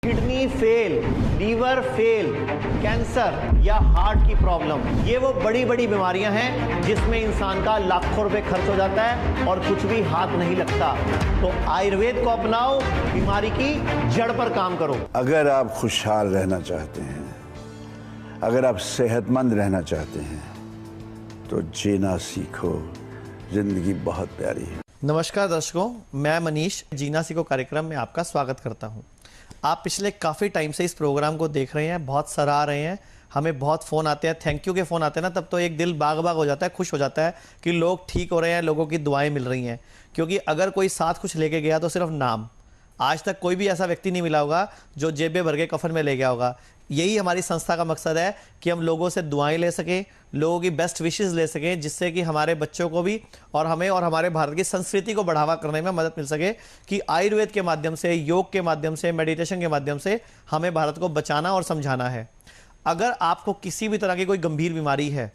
Kidney fail, liver fail, cancer या heart की problem, ये वो बड़ी बड़ी बीमारियां हैं जिसमें इंसान का लाखों रुपए खर्च हो जाता है और कुछ भी हाथ नहीं लगता। तो आयुर्वेद को अपनाओ, बीमारी की जड़ पर काम करो। अगर आप खुशहाल रहना चाहते हैं, अगर आप सेहतमंद रहना चाहते हैं तो जीना सीखो, जिंदगी बहुत प्यारी है। नमस्कार दर्शकों, मैं मनीष जीना सीखो कार्यक्रम में आपका स्वागत करता हूं। आप पिछले काफ़ी टाइम से इस प्रोग्राम को देख रहे हैं, बहुत सराह रहे हैं, हमें बहुत फ़ोन आते हैं, थैंक यू के फ़ोन आते हैं ना, तब तो एक दिल बाग बाग हो जाता है, खुश हो जाता है कि लोग ठीक हो रहे हैं, लोगों की दुआएं मिल रही हैं। क्योंकि अगर कोई साथ कुछ लेके गया तो सिर्फ नाम, आज तक कोई भी ऐसा व्यक्ति नहीं मिला होगा जो जेबें भर के कफन में ले गया होगा। यही हमारी संस्था का मकसद है कि हम लोगों से दुआएं ले सकें, लोगों की बेस्ट विशेस ले सकें, जिससे कि हमारे बच्चों को भी और हमें और हमारे भारत की संस्कृति को बढ़ावा करने में मदद मिल सके कि आयुर्वेद के माध्यम से, योग के माध्यम से, मेडिटेशन के माध्यम से हमें भारत को बचाना और समझाना है। अगर आपको किसी भी तरह की कोई गंभीर बीमारी है,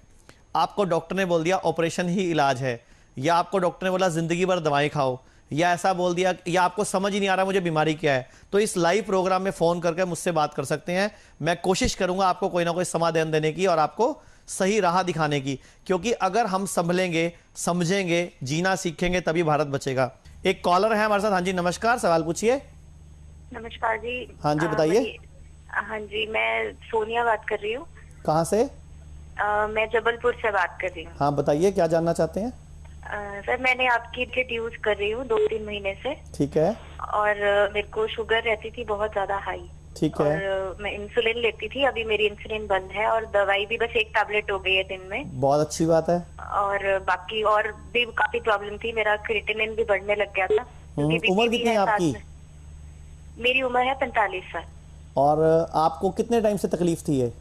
आपको डॉक्टर ने बोल दिया ऑपरेशन ही इलाज है, या आपको डॉक्टर ने बोला ज़िंदगी भर दवाएँ खाओ, या ऐसा बोल दिया, या आपको समझ ही नहीं आ रहा मुझे बीमारी क्या है, तो इस लाइव प्रोग्राम में फ़ोन करके मुझसे बात कर सकते हैं। मैं कोशिश करूंगा आपको कोई ना कोई समाधान देने की और आपको सही राह दिखाने की, क्योंकि अगर हम संभलेंगे, समझेंगे, जीना सीखेंगे, तभी भारत बचेगा। एक कॉलर है हमारे साथ। हाँ जी, नमस्कार, सवाल पूछिए। नमस्कार जी। हाँ जी, बताइए। हाँ जी, मैं सोनिया बात कर रही हूँ। कहाँ से? मैं जबलपुर से बात कर रही हूँ। हाँ बताइए, क्या जानना चाहते हैं? सर, मैंने आपकी किट यूज कर रही हूँ 2-3 महीने से। ठीक है। और मेरे को शुगर रहती थी बहुत ज्यादा हाई। ठीक है। और मैं इंसुलिन लेती थी, अभी मेरी इंसुलिन बंद है और दवाई भी बस 1 टैबलेट हो गई है दिन में। बहुत अच्छी बात है। और बाकी और भी काफी प्रॉब्लम थी, मेरा क्रिएटिनिन भी बढ़ने लग गया था। उम्र कितनी है आपकी? मेरी उम्र है 45 साल। और आपको कितने टाइम से तकलीफ थी ये?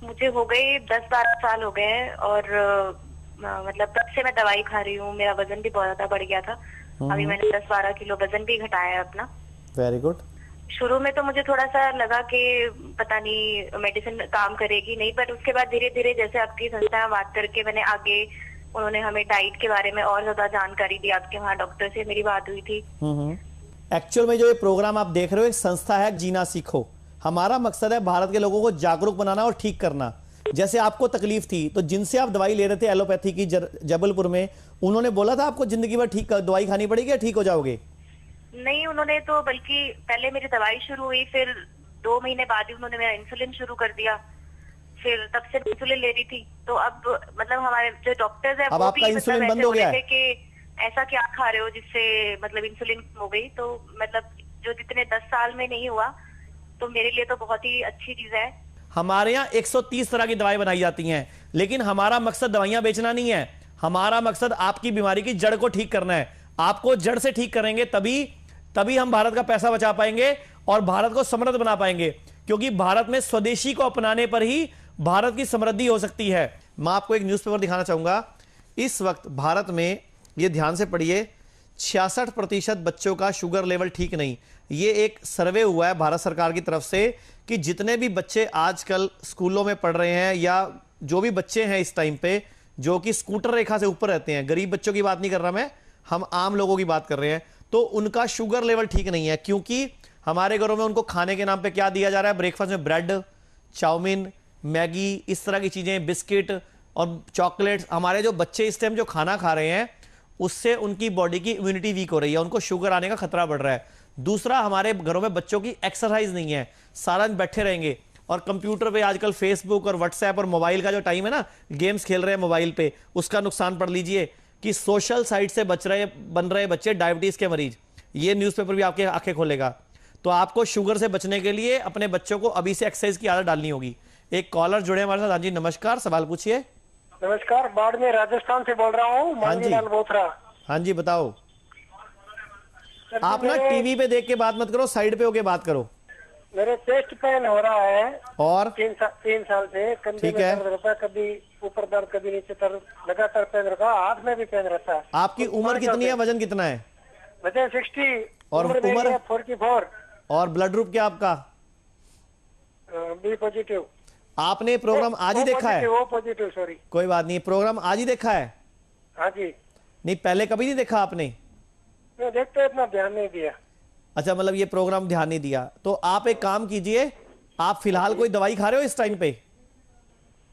मुझे हो गई 10-12 साल हो गए हैं और मतलब तब से मैं दवाई खा रही हूँ। मेरा वजन भी बहुत ज्यादा बढ़ गया था। अभी मैंने 10-12 किलो वजन भी घटाया है अपना। Very good. शुरू में तो मुझे थोड़ा सा लगा कि पता नहीं मेडिसिन काम करेगी नहीं, पर उसके बाद धीरे धीरे जैसे आपकी संस्था में बात करके मैंने आगे, उन्होंने हमें डाइट के बारे में और ज्यादा जानकारी दी। आपके वहाँ डॉक्टर से मेरी बात हुई थी। एक्चुअल में जो ये प्रोग्राम आप देख रहे हो, एक संस्था है जीना सीखो। हमारा मकसद है भारत के लोगों को जागरूक बनाना और ठीक करना। जैसे आपको तकलीफ थी तो जिनसे आप दवाई ले रहे थे एलोपैथी की जबलपुर में, उन्होंने बोला था आपको जिंदगी भर ठीक दवाई खानी पड़ेगी या ठीक हो जाओगे? नहीं, उन्होंने तो बल्कि पहले मेरी दवाई शुरू हुई, फिर 2 महीने बाद ही उन्होंने मेरा इंसुलिन शुरू कर दिया। फिर तब से इंसुलिन ले रही थी। तो अब मतलब हमारे जो डॉक्टर्स है वो भी इंसुलिन बंद हो गया है कि ऐसा क्या खा रहे हो जिससे मतलब इंसुलिन हो गई। तो मतलब जो जितने 10 साल में नहीं हुआ, तो मेरे लिए तो बहुत ही अच्छी चीज है। हमारे यहाँ 130 तरह की दवाई बनाई जाती हैं, लेकिन हमारा मकसद दवाइयां बेचना नहीं है। हमारा मकसद आपकी बीमारी की जड़ को ठीक करना है। आपको जड़ से ठीक करेंगे तभी हम भारत का पैसा बचा पाएंगे और भारत को समृद्ध बना पाएंगे, क्योंकि भारत में स्वदेशी को अपनाने पर ही भारत की समृद्धि हो सकती है। मैं आपको एक न्यूज़पेपर दिखाना चाहूंगा। इस वक्त भारत में, ये ध्यान से पढ़िए, 66% बच्चों का शुगर लेवल ठीक नहीं। ये एक सर्वे हुआ है भारत सरकार की तरफ से कि जितने भी बच्चे आजकल स्कूलों में पढ़ रहे हैं, या जो भी बच्चे हैं इस टाइम पे जो कि स्कूटर रेखा से ऊपर रहते हैं, गरीब बच्चों की बात नहीं कर रहा मैं, हम आम लोगों की बात कर रहे हैं, तो उनका शुगर लेवल ठीक नहीं है। क्योंकि हमारे घरों में उनको खाने के नाम पे क्या दिया जा रहा है? ब्रेकफास्ट में ब्रेड, चाउमीन, मैगी, इस तरह की चीजें, बिस्किट और चॉकलेट्स। हमारे जो बच्चे इस टाइम जो खाना खा रहे हैं, उससे उनकी बॉडी की इम्यूनिटी वीक हो रही है, उनको शुगर आने का खतरा बढ़ रहा है। दूसरा, हमारे घरों में बच्चों की एक्सरसाइज नहीं है, सारा दिन बैठे रहेंगे और कंप्यूटर पे आजकल फेसबुक और व्हाट्सएप और मोबाइल का जो टाइम है ना, गेम्स खेल रहे हैं मोबाइल पे, उसका नुकसान पढ़ लीजिए कि सोशल साइट से बन रहे बच्चे डायबिटीज के मरीज। ये न्यूज़पेपर भी आपके आंखें खोलेगा। तो आपको शुगर से बचने के लिए अपने बच्चों को अभी से एक्सरसाइज की आदत डालनी होगी। एक कॉलर जुड़े हमारे साथ। हाँ जी, नमस्कार, सवाल पूछिए। नमस्कार, बाड़मेर राजस्थान से बोल रहा हूँ, मांझीलाल बोथरा। हाँ जी, बताओ। आप ना टीवी पे देख के बात मत करो, साइड पे होके बात करो। मेरे चेस्ट पेन हो रहा है और 3 साल से। कंधे में दर्द रहता है, कभी ऊपर दर्द कभी नीचे दर्द, लगातार पेन रहता है, हाथ में भी पेन रहता है। आपकी उम्र कितनी है, वजन कितना है? वजन 60 और उम्र 44। और ब्लड ग्रुप क्या आपका? B positive. आपने प्रोग्राम आज ही देखा है? O positive, sorry. कोई बात नहीं, प्रोग्राम आज ही देखा है? हाँ जी। नहीं, पहले कभी नहीं देखा आपने? मैं देखते इतना ध्यान नहीं दिया। अच्छा, मतलब ये प्रोग्राम ध्यान नहीं दिया। तो आप एक काम कीजिए, आप फिलहाल कोई दवाई खा रहे हो इस टाइम पे?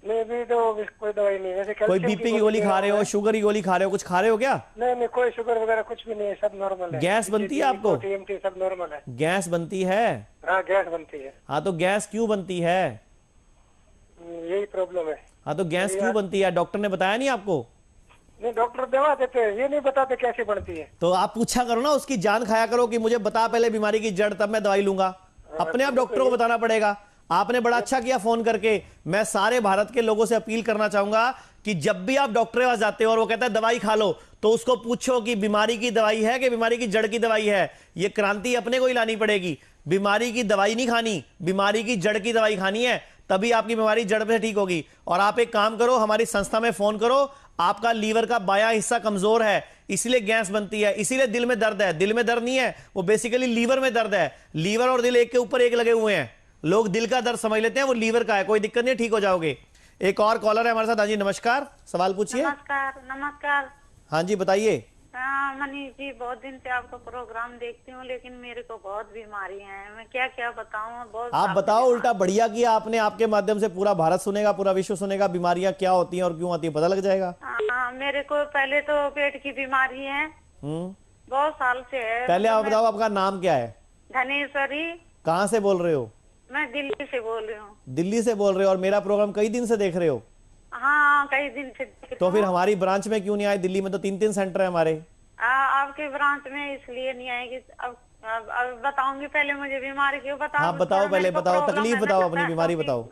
नहीं, अभी तो कोई दवाई नहीं है। वैसे कोई कैल्शियम बीपी की गोली खा रहे हो, शुगर की गोली खा रहे हो, कुछ खा रहे हो क्या? नहीं नहीं, कोई शुगर वगैरह कुछ भी नहीं है, सब नॉर्मल है। गैस बनती है आपको? टीएमटी सब नॉर्मल है। गैस बनती है? हाँ, गैस बनती है। हाँ, तो गैस क्यों बनती है? यही प्रॉब्लम है। हाँ, तो गैस क्यों बनती है? डॉक्टर ने बताया नहीं आपको? नहीं, डॉक्टर दवा देते हैं, ये नहीं बताते कैसे बनती है। तो आप पूछा करो ना, उसकी जान खाया करो कि मुझे बता पहले बीमारी की जड़, तब मैं दवाई लूंगा। अपने आप डॉक्टर को बताना पड़ेगा। आपने बड़ा अच्छा किया फोन करके। मैं सारे भारत के लोगों से अपील करना चाहूंगा कि जब भी आप डॉक्टर के पास जाते हो और वो कहता है दवाई खा लो, तो उसको पूछो कि बीमारी की दवाई है कि बीमारी की जड़ की दवाई है। ये क्रांति अपने को ही लानी पड़ेगी। बीमारी की दवाई नहीं खानी, बीमारी की जड़ की दवाई खानी है, तभी आपकी बीमारी जड़ पे ठीक होगी। और आप एक काम करो, हमारी संस्था में फोन करो। आपका लीवर का बायां हिस्सा कमजोर है, इसीलिए गैस बनती है, इसीलिए दिल में दर्द है। दिल में दर्द नहीं है, वो बेसिकली लीवर में दर्द है। लीवर और दिल एक के ऊपर एक लगे हुए हैं। लोग दिल का दर्द समझ लेते हैं, वो लीवर का है। कोई दिक्कत नहीं, ठीक हो जाओगे। एक और कॉलर है हमारे साथ। हाँ जी, नमस्कार, सवाल पूछिए। नमस्कार। नमस्कार। हाँ जी, बताइए। मनीष जी, बहुत दिन से आपका प्रोग्राम देखती हूँ, लेकिन मेरे को बहुत बीमारियां हैं। मैं क्या क्या बताऊँ? बहुत आप बताओ। उल्टा बढ़िया किया आपने, आपके माध्यम से पूरा भारत सुनेगा, पूरा विश्व सुनेगा। बीमारियां क्या होती हैं और क्यों आती है पता लग जाएगा। मेरे को पहले तो पेट की बीमारी है, बहुत साल से है। पहले आप बताओ, आपका नाम क्या है? धनेश्वरी। कहाँ से बोल रहे हो? मैं दिल्ली से बोल रही हूँ। दिल्ली से बोल रहे हो, और मेरा प्रोग्राम कई दिन से देख रहे हो? हाँ, कई दिन से देख रही तो फिर हूँ। हमारी ब्रांच में क्यों नहीं आए? दिल्ली में तो 3-3 सेंटर है हमारे। आपके ब्रांच में इसलिए नहीं आएगी। अब बताऊंगी, पहले मुझे बीमारी क्यों बताओ। हाँ, बताओ, पहले बताओ, तकलीफ बताओ, अपनी बीमारी बताओ।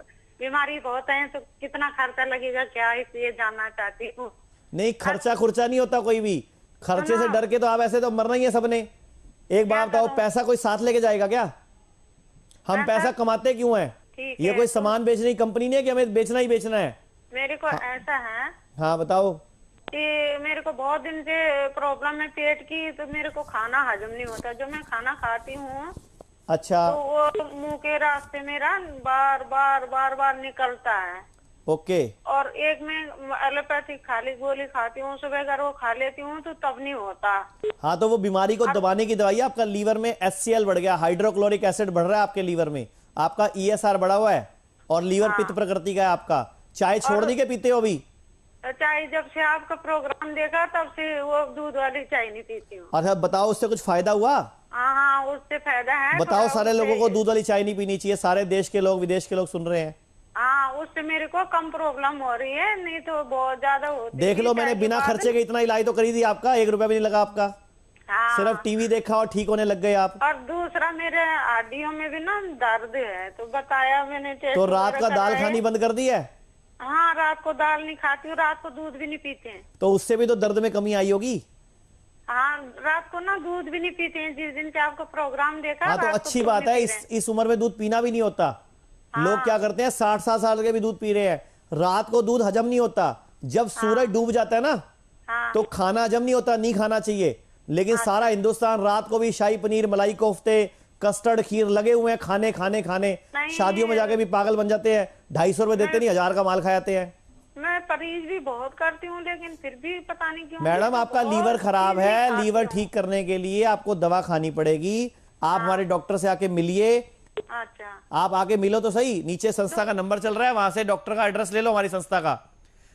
बीमारी बहुत है, तो कितना खर्चा लगेगा क्या, इसलिए जानना चाहती हूँ। नहीं, खर्चा खुर्चा नहीं होता कोई भी। खर्चे से डर के तो आप ऐसे तो मरना ही है सबने। एक बात बताओ, पैसा कोई साथ लेके जाएगा क्या? हम पैसा कमाते क्यों हैं? ये कोई सामान बेचने की कंपनी नहीं है कि हमें बेचना ही बेचना है। मेरे को ऐसा है। हाँ, बताओ। कि मेरे को बहुत दिन से प्रॉब्लम है पेट की, तो मेरे को खाना हजम नहीं होता। जो मैं खाना खाती हूँ, अच्छा, तो वो मुंह के रास्ते मेरा बार बार बार बार निकलता है। ओके। और एक मैं एलोपैथिक खाली गोली खाती हूँ, सुबह अगर वो खा लेती हूँ तो तब नहीं होता। हाँ, तो वो बीमारी को दबाने की दवाई है। आपका लीवर में HCl बढ़ गया, हाइड्रोक्लोरिक एसिड बढ़ रहा है आपके लीवर में। आपका ESR बढ़ा हुआ है, और लीवर पित्त प्रकृति का है आपका। चाय छोड़ दी के पीते हो अभी? चाय जब से आपका प्रोग्राम देखा तब से वो दूध वाली चाय नहीं पीती हूँ। अच्छा, बताओ, उससे कुछ फायदा हुआ? हाँ, उससे फायदा है। बताओ, सारे लोगों को दूध वाली चाय नहीं पीनी चाहिए। सारे देश के लोग, विदेश के लोग सुन रहे हैं। हाँ, उससे मेरे को कम प्रॉब्लम हो रही है, नहीं तो बहुत ज्यादा होती। देख लो, मैंने बिना खर्चे के इतना इलाज तो करी दी आपका, 1 रुपया भी नहीं लगा आपका। हाँ। सिर्फ टीवी देखा और ठीक होने लग गए आप। और दूसरा, मेरे हड्डियों में भी ना दर्द है, तो बताया मैंने। तो रात का दाल खानी बंद कर दी है? हाँ, रात को दाल नहीं खाती हूँ, रात को दूध भी नहीं पीते हैं। तो उससे भी तो दर्द में कमी आई होगी। हाँ, रात को ना दूध भी नहीं पीते हैं, जिस दिन से आपका प्रोग्राम देखा। हाँ, तो रात को अच्छी दूध बात नहीं है। पी रहे हैं। इस उम्र में दूध पीना भी नहीं होता। लोग क्या करते हैं, 60-60 साल के भी दूध पी रहे हैं। रात को दूध हजम नहीं होता। जब सूरज डूब जाता है ना, तो खाना हजम नहीं होता, नहीं खाना चाहिए। लेकिन सारा हिंदुस्तान रात को भी शाही पनीर, मलाई कोफ्ते, कस्टर्ड, खीर लगे हुए हैं खाने खाने खाने। शादियों में जाके भी पागल बन जाते हैं। 250 रुपए देते नहीं, 1000 का माल खा जाते हैं। मैं परहेज भी बहुत करती हूँ, लेकिन फिर भी पता नहीं क्यों। मैडम, आपका लीवर खराब है। लीवर ठीक करने के लिए आपको दवा खानी पड़ेगी। आप हमारे डॉक्टर से आके मिलिए। अच्छा, आप आके मिलो तो सही। नीचे संस्था का नंबर चल रहा है, वहां से डॉक्टर का एड्रेस ले लो हमारी संस्था का।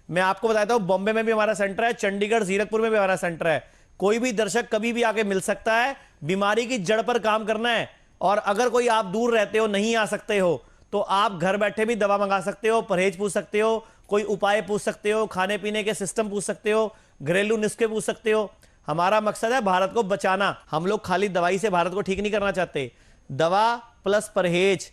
मैं आपको बताता हूं, बॉम्बे में भी हमारा सेंटर है, चंडीगढ़ जीरकपुर में भी हमारा सेंटर है। कोई भी दर्शक कभी भी आके मिल सकता है। बीमारी की जड़ पर काम करना है। और अगर कोई आप दूर रहते हो, नहीं आ सकते हो, तो आप घर बैठे भी दवा मंगा सकते हो, परहेज पूछ सकते हो, कोई उपाय पूछ सकते हो, खाने पीने के सिस्टम पूछ सकते हो, घरेलू नुस्खे पूछ सकते हो। हमारा मकसद है भारत को बचाना। हम लोग खाली दवाई से भारत को ठीक नहीं करना चाहते। दवा प्लस परहेज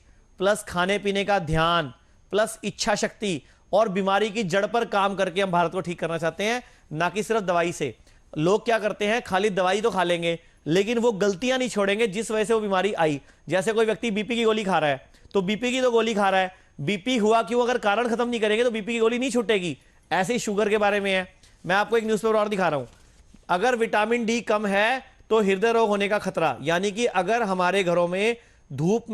प्लस खाने पीने का ध्यान प्लस इच्छा शक्ति और बीमारी की जड़ पर काम करके हम भारत को ठीक करना चाहते हैं, ना कि सिर्फ दवाई से। लोग क्या करते हैं, खाली दवाई तो खा लेंगे, लेकिन वो गलतियां नहीं छोड़ेंगे जिस वजह से वो बीमारी आई। जैसे कोई व्यक्ति बीपी की गोली खा रहा है, तो बीपी की तो गोली खा रहा है, बीपी हुआ क्यों, अगर कारण खत्म नहीं करेंगे तो बीपी की गोली नहीं छूटेगी। ऐसे ही शुगर के बारे में है। मैं आपको एक न्यूज़पेपर और दिखा रहा हूं। अगर विटामिन डी कम है तो हृदय रोग होने का खतरा। यानी कि अगर हमारे घरों में धूप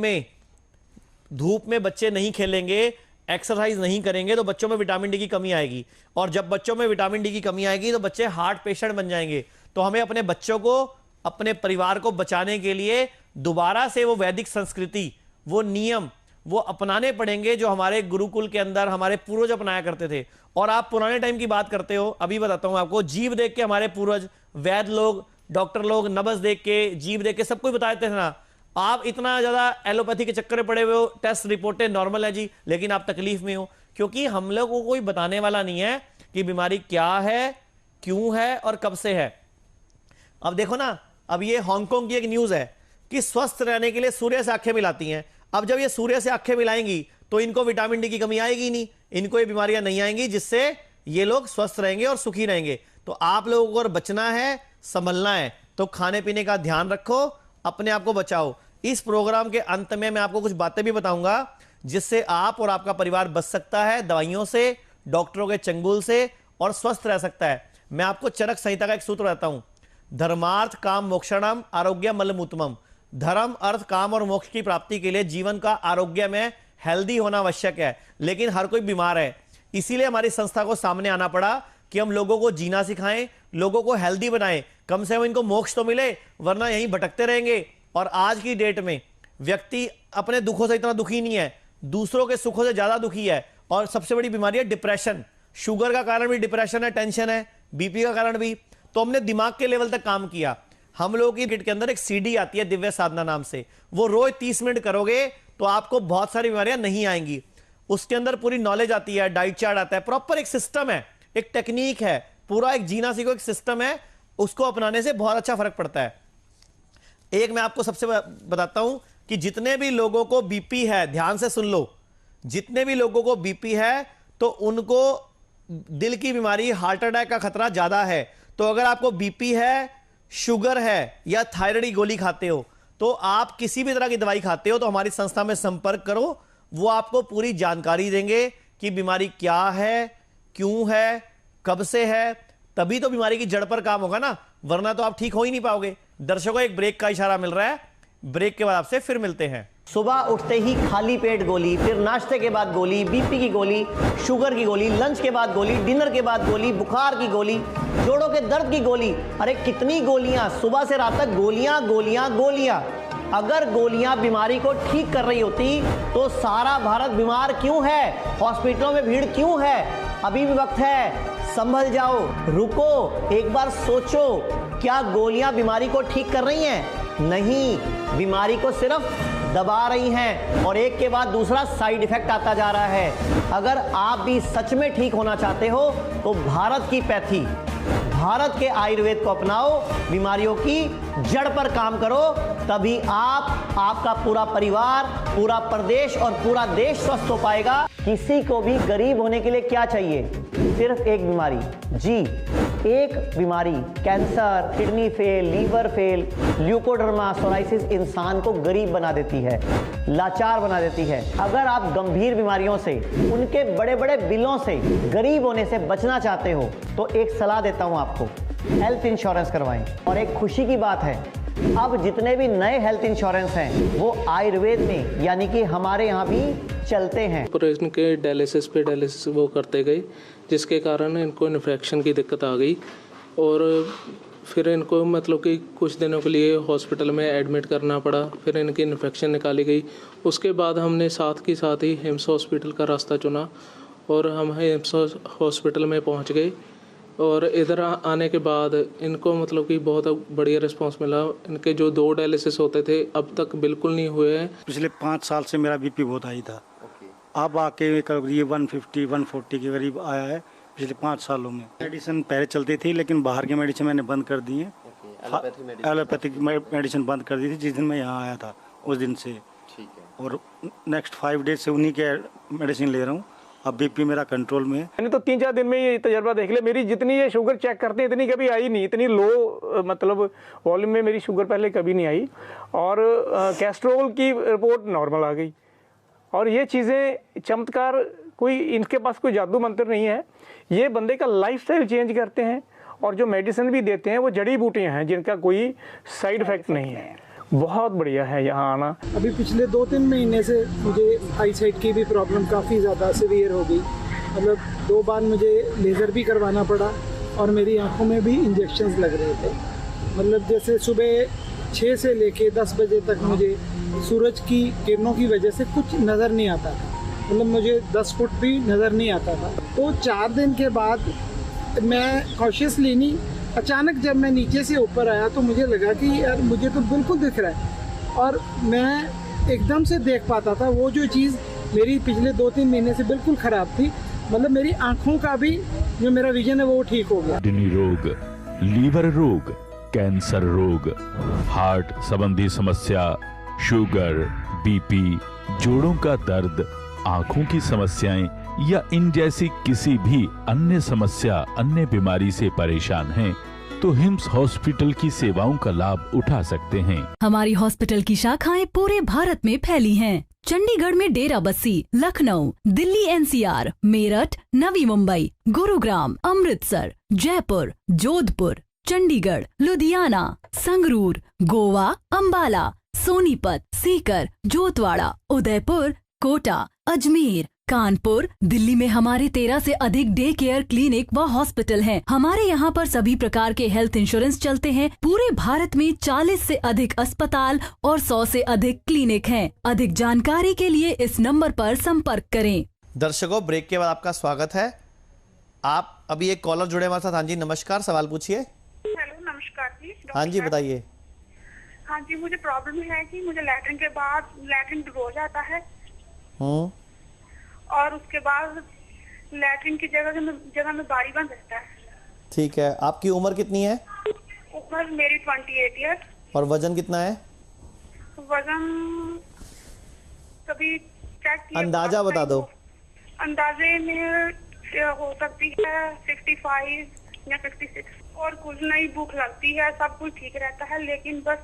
में बच्चे नहीं खेलेंगे, एक्सरसाइज नहीं करेंगे, तो बच्चों में विटामिन डी की कमी आएगी। और जब बच्चों में विटामिन डी की कमी आएगी तो बच्चे हार्ट पेशेंट बन जाएंगे। तो हमें अपने बच्चों को, अपने परिवार को बचाने के लिए दोबारा से वो वैदिक संस्कृति, वो नियम, वो अपनाने पड़ेंगे जो हमारे गुरुकुल के अंदर हमारे पूर्वज अपनाया करते थे। और आप पुराने टाइम की बात करते हो, अभी बताता हूं आपको, जीव देख के हमारे पूर्वज, वैद्य लोग, डॉक्टर लोग नब्ज देख के, जीव देख के सब कुछ बताते थे ना। आप इतना ज्यादा एलोपैथी के चक्कर में पड़े हुए हो, टेस्ट रिपोर्टें नॉर्मल है जी, लेकिन आप तकलीफ में हो, क्योंकि हम लोग को कोई बताने वाला नहीं है कि बीमारी क्या है, क्यों है और कब से है। अब देखो ना, अब ये हांगकांग की एक न्यूज है कि स्वस्थ रहने के लिए सूर्य से आंखें मिलाती हैं। अब जब ये सूर्य से आंखें मिलाएंगी तो इनको विटामिन डी की कमी आएगी नहीं, इनको ये बीमारियां नहीं आएंगी, जिससे ये लोग स्वस्थ रहेंगे और सुखी रहेंगे। तो आप लोगों को अगर बचना है, संभलना है, तो खाने पीने का ध्यान रखो, अपने आप को बचाओ। इस प्रोग्राम के अंत में मैं आपको कुछ बातें भी बताऊंगा जिससे आप और आपका परिवार बच सकता है दवाइयों से, डॉक्टरों के चंगुल से, और स्वस्थ रह सकता है। मैं आपको चरक संहिता का एक सूत्र बताता हूं, धर्मार्थ काम मोक्षणम आरोग्य मलमूत्रम। धर्म, अर्थ, काम और मोक्ष की प्राप्ति के लिए जीवन का आरोग्य में हेल्दी होना आवश्यक है, लेकिन हर कोई बीमार है। इसीलिए हमारी संस्था को सामने आना पड़ा कि हम लोगों को जीना सिखाएं, लोगों को हेल्दी बनाएं, कम से कम इनको मोक्ष तो मिले, वरना यहीं भटकते रहेंगे। और आज की डेट में व्यक्ति अपने दुखों से इतना दुखी नहीं है, दूसरों के सुखों से ज्यादा दुखी है। और सबसे बड़ी बीमारी है डिप्रेशन। शुगर का कारण भी डिप्रेशन है, टेंशन है, बीपी का कारण भी। तो हमने दिमाग के लेवल तक काम किया। हम लोगों की किट के अंदर एक सीडी आती है दिव्य साधना नाम से, वो रोज 30 मिनट करोगे तो आपको बहुत सारी बीमारियां नहीं आएंगी। उसके अंदर पूरी नॉलेज आती है, डाइट चार्ट आता है, प्रॉपर एक सिस्टम है, एक टेक्निक है, पूरा एक जीना सीखो एक सिस्टम है। उसको अपनाने से बहुत अच्छा फर्क पड़ता है। एक मैं आपको सबसे बताता हूं कि जितने भी लोगों को बीपी है, ध्यान से सुन लो, जितने भी लोगों को बीपी है तो उनको दिल की बीमारी, हार्ट अटैक का खतरा ज्यादा है। तो अगर आपको बीपी है, शुगर है या थायराइड की गोली खाते हो, तो आप किसी भी तरह की दवाई खाते हो तो हमारी संस्था में संपर्क करो। वो आपको पूरी जानकारी देंगे कि बीमारी क्या है, क्यों है, कब से है, तभी तो बीमारी की जड़ पर काम होगा ना, वरना तो आप ठीक हो ही नहीं पाओगे। दर्शकों, एक ब्रेक का इशारा मिल रहा है, ब्रेक के बाद आपसे फिर मिलते हैं। सुबह उठते ही खाली पेट गोली, फिर नाश्ते के बाद गोली, बीपी की गोली, शुगर की गोली, लंच के बाद गोली, डिनर के बाद गोली, बुखार की गोली, जोड़ों के दर्द की गोली। अरे कितनी गोलियां, सुबह से रात तक गोलियां गोलियां गोलियां। अगर गोलियां बीमारी को ठीक कर रही होती तो सारा भारत बीमार क्यों है, हॉस्पिटलों में भीड़ क्यों है? अभी भी वक्त है, संभल जाओ, रुको, एक बार सोचो, क्या गोलियां बीमारी को ठीक कर रही हैं? नहीं, बीमारी को सिर्फ दबा रही हैं और एक के बाद दूसरा साइड इफेक्ट आता जा रहा है। अगर आप भी सच में ठीक होना चाहते हो तो भारत की पैथी, भारत के आयुर्वेद को अपनाओ, बीमारियों की जड़ पर काम करो, तभी आप, आपका पूरा परिवार, पूरा प्रदेश और पूरा देश स्वस्थ हो पाएगा। किसी को भी गरीब होने के लिए क्या चाहिए? सिर्फ एक बीमारी, जी, एक बीमारी, cancer, kidney fail, liver fail, leucoderma, psoriasis इंसान को गरीब बना देती है, लाचार बना देती है। अगर आप गंभीर बीमारियों से, उनके बड़े बड़े बिलों से, गरीब होने से बचना चाहते हो तो एक सलाह देता हूं आपको, हेल्थ इंश्योरेंस करवाएं। और एक खुशी की बात है, अब जितने भी नए हेल्थ इंश्योरेंस हैं वो आयुर्वेद में, यानी कि हमारे यहाँ भी चलते हैं। ऑपरेशन के डायलिसिस वो करते गए, जिसके कारण इनको इन्फेक्शन की दिक्कत आ गई और फिर इनको मतलब कि कुछ दिनों के लिए हॉस्पिटल में एडमिट करना पड़ा। फिर इनकी इन्फेक्शन निकाली गई। उसके बाद हमने साथ ही हिम्स हॉस्पिटल का रास्ता चुना और हम हिम्स हॉस्पिटल में पहुंच गए। और इधर आने के बाद इनको मतलब कि बहुत बढ़िया रिस्पांस मिला। इनके जो 2 डायलिसिस होते थे अब तक बिल्कुल नहीं हुए हैं। पिछले 5 साल से मेरा बीपी बहुत हाई था, अब आके करीब 150-140 के करीब आया है पिछले 5 सालों में। मेडिसिन पहले चलती थी लेकिन बाहर की मेडिसिन मैंने बंद कर दी है। एलोपैथिक मेडिसिन बंद कर दी थी जिस दिन मैं यहाँ आया था, उस दिन से। और नेक्स्ट 5 डेज से उन्हीं के मेडिसिन ले रहा हूँ। अब बीपी मेरा कंट्रोल में है। मैंने तो 3-4 दिन में ये तजर्बा देख लिया। मेरी जितनी ये शुगर चेक करते हैं इतनी कभी आई नहीं, इतनी लो मतलब वॉल्यूम में मेरी शुगर पहले कभी नहीं आई। और कैस्ट्रोल की रिपोर्ट नॉर्मल आ गई। और ये चीज़ें चमत्कार, कोई इनके पास कोई जादू मंत्र नहीं है, ये बंदे का लाइफस्टाइल चेंज करते हैं। और जो मेडिसिन भी देते हैं वो जड़ी बूटियाँ हैं जिनका कोई साइड इफेक्ट नहीं है। बहुत बढ़िया है यहाँ आना। अभी पिछले 2-3 महीने से मुझे आई साइट की भी प्रॉब्लम काफ़ी ज़्यादा सीवियर हो गई। मतलब 2 बार मुझे लेज़र भी करवाना पड़ा और मेरी आंखों में भी इंजेक्शंस लग रहे थे। मतलब जैसे सुबह 6 से लेके 10 बजे तक मुझे सूरज की किरणों की वजह से कुछ नज़र नहीं आता था, मतलब मुझे 10 फुट भी नज़र नहीं आता था। तो 4 दिन के बाद मैं कॉशियसली नहीं, अचानक जब मैं नीचे से ऊपर आया तो मुझे लगा कि यार मुझे तो बिल्कुल दिख रहा है, और मैं एकदम से देख पाता था। वो जो चीज़ मेरी पिछले 2-3 महीने से बिल्कुल ख़राब थी, मतलब मेरी आँखों का भी जो मेरा विजन है वो ठीक हो गया। किडनी रोग, लीवर रोग, कैंसर रोग, हार्ट संबंधी समस्या, शुगर, बीपी, जोड़ों का दर्द, आँखों की समस्याएं या इन जैसी किसी भी अन्य समस्या, अन्य बीमारी से परेशान हैं तो हिम्स हॉस्पिटल की सेवाओं का लाभ उठा सकते हैं। हमारी हॉस्पिटल की शाखाएं पूरे भारत में फैली हैं। चंडीगढ़ में डेराबस्सी, लखनऊ, दिल्ली NCR, मेरठ, नवी मुंबई, गुरुग्राम, अमृतसर, जयपुर, जोधपुर, चंडीगढ़, लुधियाना, संगरूर, गोवा, अंबाला, सोनीपत, सीकर, जोतवाड़ा, उदयपुर, कोटा, अजमेर, कानपुर। दिल्ली में हमारे 13 से अधिक डे केयर क्लिनिक व हॉस्पिटल हैं। हमारे यहाँ पर सभी प्रकार के हेल्थ इंश्योरेंस चलते हैं। पूरे भारत में 40 से अधिक अस्पताल और 100 से अधिक क्लिनिक हैं। अधिक जानकारी के लिए इस नंबर पर संपर्क करें। दर्शकों, ब्रेक के बाद आपका स्वागत है। आप अभी एक कॉलर जुड़े हमारे साथ। हाँ जी, नमस्कार, सवाल पूछिए। हेलो, नमस्कार जी। हाँ जी, बताइए। हाँ जी, मुझे प्रॉब्लम है कि मुझे लैट्रिन के बाद लैट्रिन रोज आता है, और उसके बाद लैट्रिन की जगह में बारी बंद रहता है। ठीक है, आपकी उम्र कितनी है? उम्र मेरी 28 ईयर। और वजन कितना है? वजन कभी चेक किया, अंदाजा बता दो। अंदाजे में हो सकती है 65 या 66। और कुछ नहीं, भूख लगती है, सब कुछ ठीक रहता है, लेकिन बस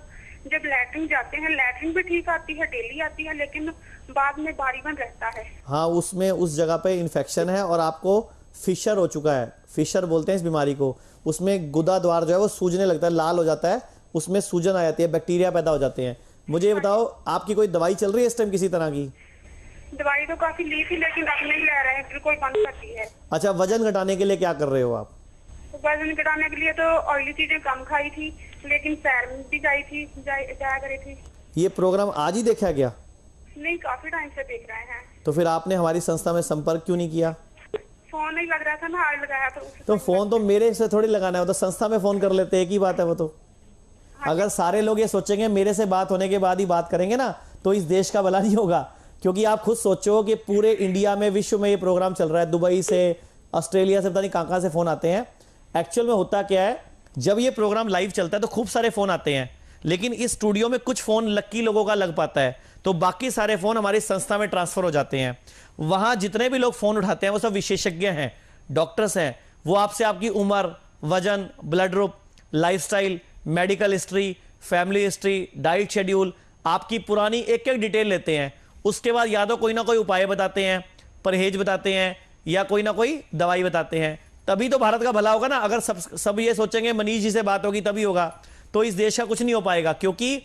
जब लैट्रिन जाते हैं, लैट्रिन भी ठीक आती है, डेली आती है, लेकिन बाद में बारी बंद रहता है। हाँ, उसमें उस जगह पे इन्फेक्शन है और आपको फिशर हो चुका है। फिशर बोलते हैं इस बीमारी को। उसमें गुदा द्वार जो है वो सूजने लगता है, लाल हो जाता है, उसमें सूजन आ जाती है, बैक्टीरिया पैदा हो जाते हैं। मुझे ये बताओ, आपकी कोई दवाई चल रही है इस टाइम किसी तरह की? दवाई तो काफी ली थी, लेकिन अब नहीं ले रहे हैं, बिल्कुल बंद कर दी है। अच्छा, वजन घटाने के लिए क्या कर रहे हो आप? वजन घटाने के लिए तो ऑयली चीजें कम खाई थी, लेकिन सैर में भी जाया करी थी। ये प्रोग्राम आज ही देखा गया? नहीं, काफी टाइम से देख रहे हैं। तो फिर आपने हमारी संस्था में संपर्क क्यों नहीं किया? फोन नहीं लग रहा था ना, आज लगाया तो फोन तो मेरे से थोड़ी लगाना है, वो तो संस्था में फोन कर लेते, एक ही बात है वो तो। अगर सारे लोग ये सोचेंगे मेरे से बात होने के बाद ही बात करेंगे ना, तो इस देश का भला नहीं होगा। क्योंकि आप खुद सोचो कि पूरे इंडिया में, विश्व में ये प्रोग्राम चल रहा है, दुबई से, ऑस्ट्रेलिया से, पता नहीं कहां से फोन आते हैं। एक्चुअल में होता क्या है, जब ये प्रोग्राम लाइव चलता है तो खूब सारे फोन आते हैं, लेकिन इस स्टूडियो में कुछ फोन लक्की लोगों का लग पाता है, तो बाकी सारे फोन हमारी संस्था में ट्रांसफर हो जाते हैं। वहां जितने भी लोग फोन उठाते हैं वो सब विशेषज्ञ हैं, डॉक्टर्स हैं। वो आपसे आपकी उम्र, वजन, blood group, lifestyle, medical history, family history, diet schedule, आपकी पुरानी एक एक डिटेल लेते हैं। उसके बाद या तो कोई ना कोई उपाय बताते हैं, परहेज बताते हैं, या कोई ना कोई दवाई बताते हैं। तभी तो भारत का भला होगा ना। अगर सब ये सोचेंगे मनीष जी से बात होगी तभी होगा, तो इस देश का कुछ नहीं हो पाएगा। क्योंकि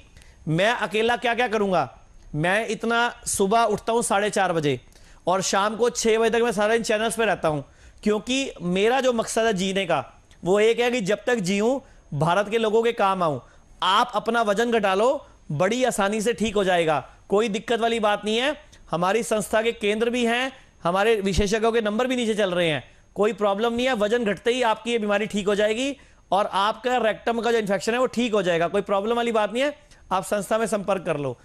मैं अकेला क्या क्या करूंगा? मैं इतना सुबह उठता हूं 4:30 बजे और शाम को 6 बजे तक मैं सारे इन चैनल्स पे रहता हूं, क्योंकि मेरा जो मकसद है जीने का वो एक है कि जब तक जीऊं भारत के लोगों के काम आऊं। आप अपना वजन घटा लो, बड़ी आसानी से ठीक हो जाएगा, कोई दिक्कत वाली बात नहीं है। हमारी संस्था के केंद्र भी हैं, हमारे विशेषज्ञों के नंबर भी नीचे चल रहे हैं, कोई प्रॉब्लम नहीं है। वजन घटते ही आपकी ये बीमारी ठीक हो जाएगी और आपका रेक्टम का जो इन्फेक्शन है वो ठीक हो जाएगा, कोई प्रॉब्लम वाली बात नहीं है। आप संस्था में संपर्क कर लो।